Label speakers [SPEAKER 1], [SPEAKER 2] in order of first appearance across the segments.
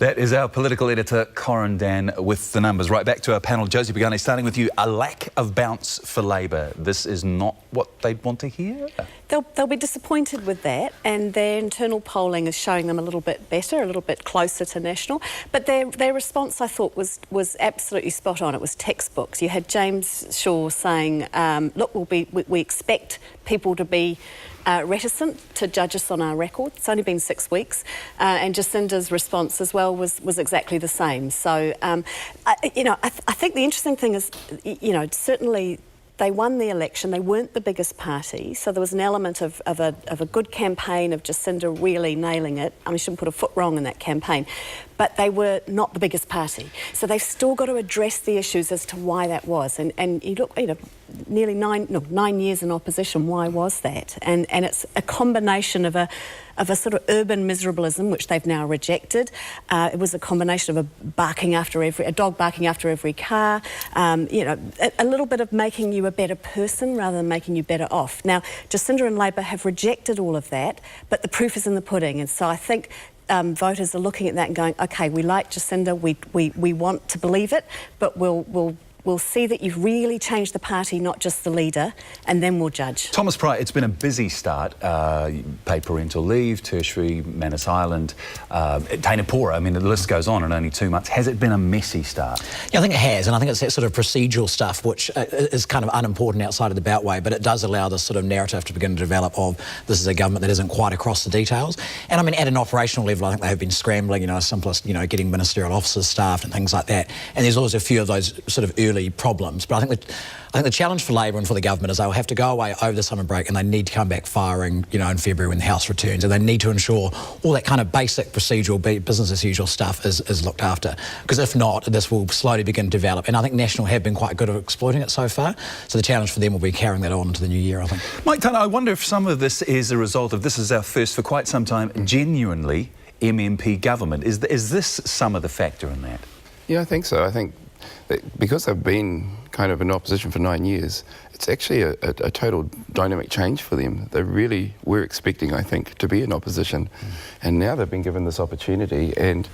[SPEAKER 1] That is our political editor, Corin Dan, with the numbers. Right back to our panel. Josie Pagani, starting with you. A lack of bounce for Labour. This is not what they'd want to hear?
[SPEAKER 2] They'll be disappointed with that, and their internal polling is showing them a little bit better, a little bit closer to National. But their response, I thought, was absolutely spot on. It was textbooks. You had James Shaw saying, look, we expect people to be reticent to judge us on our record. It's only been 6 weeks, and Jacinda's response as well was exactly the same. So, I think the interesting thing is, certainly they won the election. They weren't the biggest party, so there was an element of a good campaign of Jacinda really nailing it. I mean, she didn't put a foot wrong in that campaign, but they were not the biggest party. So they've still got to address the issues as to why that was. And you look, nearly 9 years in opposition. Why was that? And it's a combination of a sort of urban miserabilism, which they've now rejected. It was a combination of a dog barking after every car. A little bit of making you a better person rather than making you better off. Now, Jacinda and Labour have rejected all of that, but the proof is in the pudding. And so I think voters are looking at that and going, OK, we like Jacinda, we want to believe it, but we'll see that you've really changed the party, not just the leader, and then we'll judge.
[SPEAKER 1] Thomas Pryce, it's been a busy start. Paid parental leave, tertiary, Manus Island, Tainapora. I mean, the list goes on in only 2 months. Has it been a messy start?
[SPEAKER 3] Yeah, I think it has, and I think it's that sort of procedural stuff which is kind of unimportant outside of the Beltway, but it does allow this sort of narrative to begin to develop of this is a government that isn't quite across the details. And I mean, at an operational level, I think they have been scrambling, simplest, getting ministerial officers staffed and things like that. And there's always a few of those sort of early problems, but I think the challenge for Labour and for the government is they'll have to go away over the summer break and they need to come back firing, in February when the House returns, and they need to ensure all that kind of basic procedural business as usual stuff is looked after, because if not, this will slowly begin to develop, and I think National have been quite good at exploiting it so far, so the challenge for them will be carrying that on into the new year, I think.
[SPEAKER 1] Mike Tunner, I wonder if some of this is a result of, this is our first for quite some time, genuinely MMP government. Is this some of the factor in that?
[SPEAKER 4] Yeah, I think so. I think because they've been kind of in opposition for 9 years, it's actually a total dynamic change for them. They really were expecting, I think, to be in opposition, and now they've been given this opportunity, and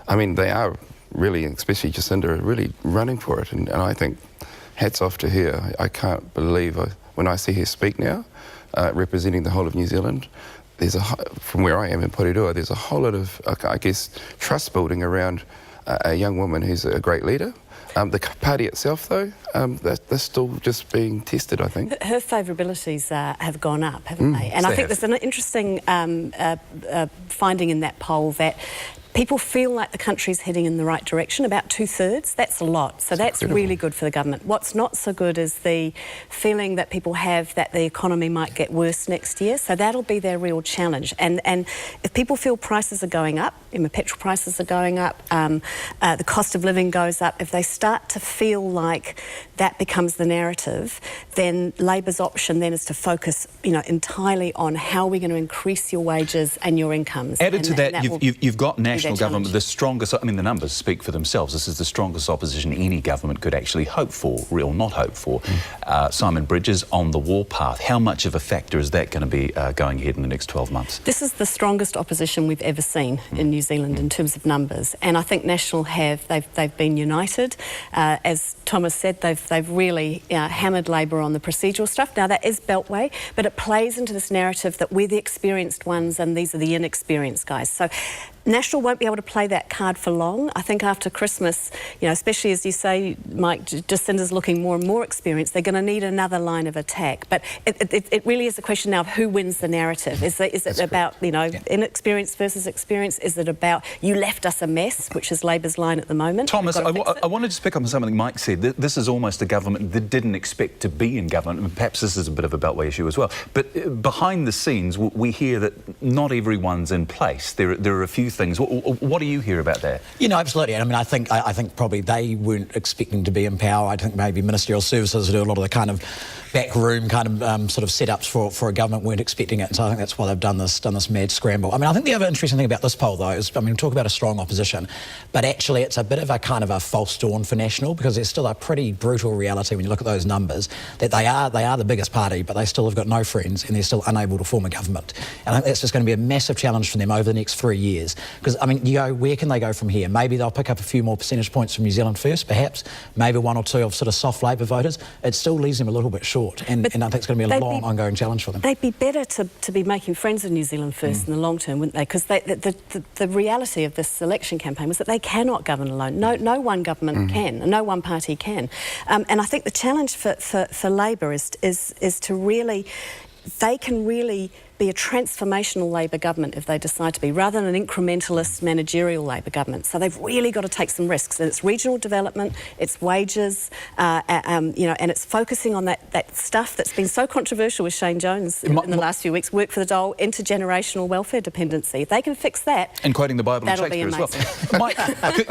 [SPEAKER 4] I mean, they are really, especially Jacinda, really running for it, and I think hats off to her. I can't believe when I see her speak now, representing the whole of New Zealand. From where I am in Porirua, there's a whole lot of, I guess, trust building around a young woman who's a great leader. The party itself, though, they're still just being tested, I think.
[SPEAKER 2] Her favourabilities have gone up, haven't they? And I think there's an interesting finding in that poll that people feel like the country's heading in the right direction, about 2/3. That's a lot, so that's incredible. Really good for the government. What's not so good is the feeling that people have that the economy might get worse next year, so that'll be their real challenge. And if people feel prices are going up, petrol prices are going up, the cost of living goes up, if they start to feel like that becomes the narrative, then Labour's option then is to focus, entirely on how we're going to increase your wages and your incomes.
[SPEAKER 1] Added to that, you've got National government, the strongest, the numbers speak for themselves. This is the strongest opposition any government could actually hope for, or not hope for. Simon Bridges on the warpath. How much of a factor is that going to be going ahead in the next 12 months?
[SPEAKER 2] This is the strongest opposition we've ever seen in New Zealand in terms of numbers, and I think National they've been united. As Thomas said, they've really hammered Labour on the procedural stuff. Now that is Beltway, but it plays into this narrative that we're the experienced ones and these are the inexperienced guys. So National won't be able to play that card for long. I think after Christmas, especially as you say, Mike, Jacinda's looking more and more experienced, they're going to need another line of attack. But it really is a question now of who wins the narrative. Is it about, inexperienced versus experience? Is it about, you left us a mess, which is Labour's line at the moment?
[SPEAKER 1] Thomas, I want to just pick up on something Mike said. This is almost a government that didn't expect to be in government, and perhaps this is a bit of a Beltway issue as well. But behind the scenes, we hear that not everyone's in place. There are a few things. What do you hear about that?
[SPEAKER 3] Absolutely. I mean, I think probably they weren't expecting to be in power. I think maybe Ministerial Services do a lot of the kind of backroom kind of sort of setups for a government weren't expecting it. And so I think that's why they've done this mad scramble. I mean, I think the other interesting thing about this poll, though, is, we talk about a strong opposition, but actually it's a bit of a kind of a false dawn for National, because there's still a pretty brutal reality when you look at those numbers that they are the biggest party, but they still have got no friends and they're still unable to form a government. And I think that's just going to be a massive challenge for them over the next 3 years. Because, I mean, you go, where can they go from here? Maybe they'll pick up a few more percentage points from New Zealand First, perhaps. Maybe one or two of sort of soft Labour voters. It still leaves them a little bit short. And I think it's going to be a long, ongoing challenge for them.
[SPEAKER 2] They'd be better to be making friends with New Zealand First in the long term, wouldn't they? Because the reality of this election campaign was that they cannot govern alone. No one government can, and no one party can. And I think the challenge for Labour is to really, they can really be a transformational Labour government if they decide to be, rather than an incrementalist managerial Labour government. So they've really got to take some risks, and it's regional development, it's wages, and it's focusing on that stuff that's been so controversial with Shane Jones in the last few weeks, work for the dole, intergenerational welfare dependency. If they can fix that,
[SPEAKER 1] and quoting the Bible and
[SPEAKER 2] that'll be
[SPEAKER 1] Shakespeare as well. Mike,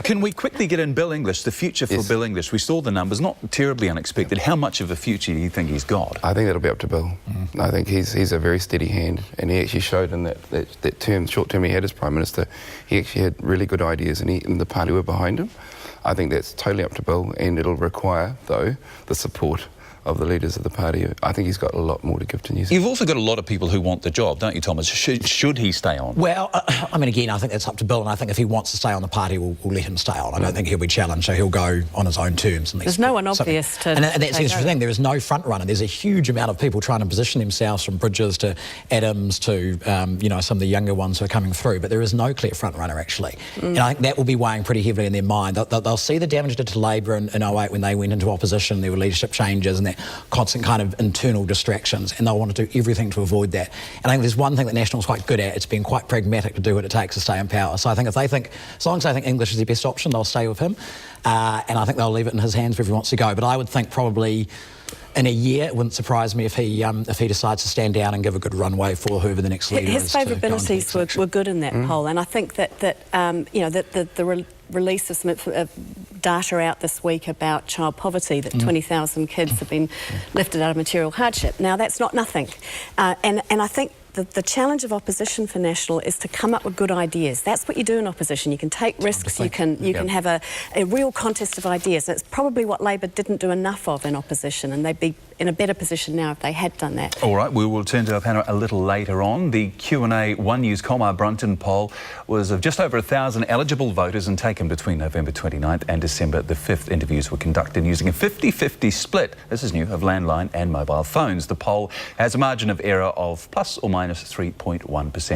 [SPEAKER 1] can we quickly get in Bill English, the future for Bill English? We saw the numbers, not terribly unexpected. How much of a future do you think he's got?
[SPEAKER 4] I think that'll be up to Bill. I think he's a very steady hand, and he actually showed in that term, short term he had as Prime Minister, he actually had really good ideas, and the party were behind him. I think that's totally up to Bill, and it'll require, though, the support of the leaders of the party. I think he's got a lot more to give to New Zealand.
[SPEAKER 1] You've also got a lot of people who want the job, don't you, Thomas? Should he stay on?
[SPEAKER 3] Well, I mean, again, I think that's up to Bill, and I think if he wants to stay on, the party will let him stay on. I don't think he'll be challenged, so he'll go on his own terms.
[SPEAKER 2] There's no one obvious to...
[SPEAKER 3] And that's the interesting thing. There is no front runner. There's a huge amount of people trying to position themselves, from Bridges to Adams to, some of the younger ones who are coming through, but there is no clear front runner, actually. And I think that will be weighing pretty heavily in their mind. They'll see the damage did to Labour in 08 when they went into opposition. There were leadership changes and that constant kind of internal distractions, and they'll want to do everything to avoid that. And I think there's one thing that National's quite good at. It's being quite pragmatic to do what it takes to stay in power. So I think as long as they think English is the best option, they'll stay with him. And I think they'll leave it in his hands wherever he wants to go. But I would think probably in a year, it wouldn't surprise me if he decides to stand down and give a good runway for whoever the next leader is.
[SPEAKER 2] His favourabilities were good in that poll, and I think that the release of some data out this week about child poverty, that 20,000 kids have been lifted out of material hardship. Now, that's not nothing. And I think the challenge of opposition for National is to come up with good ideas. That's what you do in opposition. You can take risks, you can have a real contest of ideas. That's probably what Labour didn't do enough of in opposition, and they'd be in a better position now if they had done that.
[SPEAKER 1] All right, we will turn to our panel a little later on. The Q&A One News Comar Brunton poll was of just over 1,000 eligible voters and taken between November 29th and December the 5th. Interviews were conducted using a 50-50 split, this is new, of landline and mobile phones. The poll has a margin of error of plus or minus 3.1%.